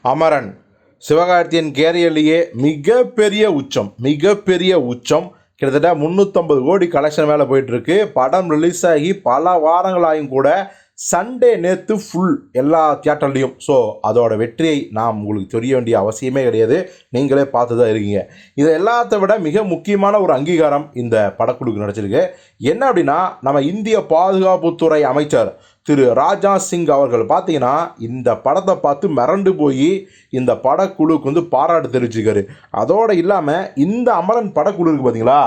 அமரன் சிவகார்த்தியின் கேரியர்லேயே மிகப்பெரிய உச்சம் கிட்டத்தட்ட 350 கோடி கலெக்ஷன் மேலே போயிட்டுருக்கு. படம் ரிலீஸ் ஆகி பல வாரங்களாயும் கூட சண்டே நேற்று ஃபுல் எல்லா தியேட்டர்லேயும். ஸோ அதோட வெற்றியை நாம் உங்களுக்கு தெரிய வேண்டிய அவசியமே கிடையாது, நீங்களே பார்த்து தான் இருக்கீங்க. இதை எல்லாத்த விட மிக முக்கியமான ஒரு அங்கீகாரம் இந்த படக்குழுக்கு நடச்சிருக்கு. என்ன அப்படின்னா, நம்ம இந்திய பாதுகாப்புத்துறை அமைச்சர் திரு ராஜா சிங் அவர்கள் பார்த்தீங்கன்னா இந்த படத்தை பார்த்து மிரண்டு போய் இந்த படக்குழுக்கு வந்து பாராட்டு தெரிவிச்சிருக்காரு. அதோடு இல்லாமல் இந்த அமரன் படக்குழு இருக்குது பார்த்தீங்களா,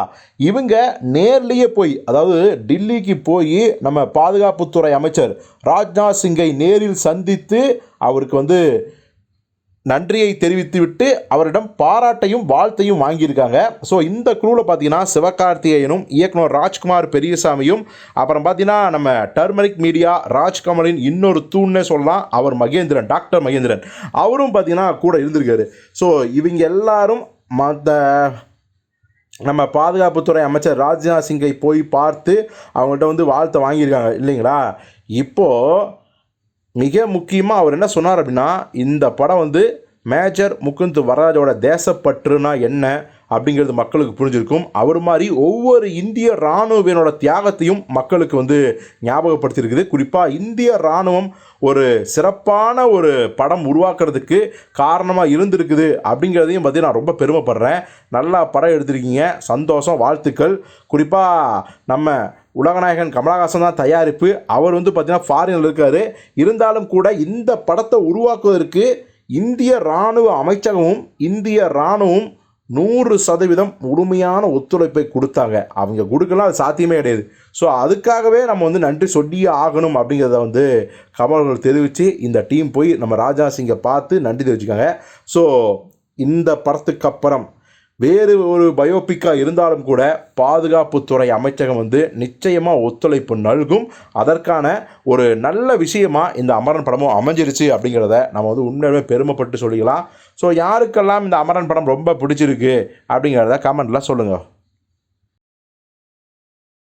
இவங்க நேர்லேயே போய், அதாவது டில்லிக்கு போய் நம்ம பாதுகாப்புத்துறை அமைச்சர் ராஜ்நாத் சிங்கை நேரில் சந்தித்து அவருக்கு வந்து நன்றியை தெரிவித்துவிட்டு அவரிடம் பாராட்டையும் வாழ்த்தையும் வாங்கியிருக்காங்க. ஸோ இந்த குழுவில் பார்த்தீங்கன்னா சிவகார்த்திகேயனும் இயக்குனர் ராஜ்குமார் பெரியசாமியும், அப்புறம் பார்த்தீங்கன்னா நம்ம டர்மரிக் மீடியா ராஜ்கமலின் இன்னொரு தூண்னே சொல்லலாம், அவர் மகேந்திரன், டாக்டர் மகேந்திரன், அவரும் பார்த்தீங்கன்னா கூட இருந்திருக்காரு. ஸோ இவங்க எல்லாரும் நம்ம பாதுகாப்புத்துறை அமைச்சர் ராஜ்நாத் சிங்கை போய் பார்த்து அவங்கள்ட்ட வந்து வாழ்த்தை வாங்கியிருக்காங்க இல்லைங்களா. இப்போது மிக முக்கியமாக அவர் என்ன சொன்னார் அப்படின்னா, இந்த படம் வந்து மேஜர் முகுந்த் வரராஜோட தேசப்பற்றுனா என்ன அப்படிங்கிறது மக்களுக்கு புரிஞ்சிருக்கும். அவர் மாதிரி ஒவ்வொரு இந்திய இராணுவனோட தியாகத்தையும் மக்களுக்கு வந்து ஞாபகப்படுத்தியிருக்குது. குறிப்பாக இந்திய இராணுவம் ஒரு சிறப்பான ஒரு படம் உருவாக்குறதுக்கு காரணமாக இருந்திருக்குது அப்படிங்கிறதையும் பற்றி நான் ரொம்ப பெருமைப்படுறேன். நல்லா படம் எடுத்திருக்கீங்க, சந்தோஷம், வாழ்த்துக்கள். குறிப்பாக நம்ம உலகநாயகன் கமலஹாசன் தான் தயாரிப்பு, அவர் வந்து பார்த்திங்கன்னா ஃபாரினில் இருக்கார். இருந்தாலும் கூட இந்த படத்தை உருவாக்குவதற்கு இந்திய இராணுவ அமைச்சகமும் இந்திய இராணுவம் 100% முழுமையான ஒத்துழைப்பை கொடுத்தாங்க. அவங்க கொடுக்கலாம், அது சாத்தியமே கிடையாது. ஸோ அதுக்காகவே நம்ம வந்து நன்றி சொல்லியே ஆகணும் அப்படிங்கிறத வந்து கமல்கள் தெரிவித்து இந்த டீம் போய் நம்ம ராஜா சிங்கை பார்த்து நன்றி தெரிவிச்சுக்காங்க. ஸோ இந்த படத்துக்கு அப்புறம் வேறு ஒரு பயோபிக்காக இருந்தாலும் கூட பாதுகாப்புத்துறை அமைச்சகம் வந்து நிச்சயமாக ஒத்துழைப்பு நல்கும். அதற்கான ஒரு நல்ல விஷயமாக இந்த அமரன் படமும் அமைஞ்சிருச்சு அப்படிங்கிறத நம்ம வந்து உண்மையாகவே பெருமைப்பட்டு சொல்லிக்கலாம். ஸோ யாருக்கெல்லாம் இந்த அமரன் படம் ரொம்ப பிடிச்சிருக்கு அப்படிங்கிறத கமெண்ட்டில் சொல்லுங்கள்.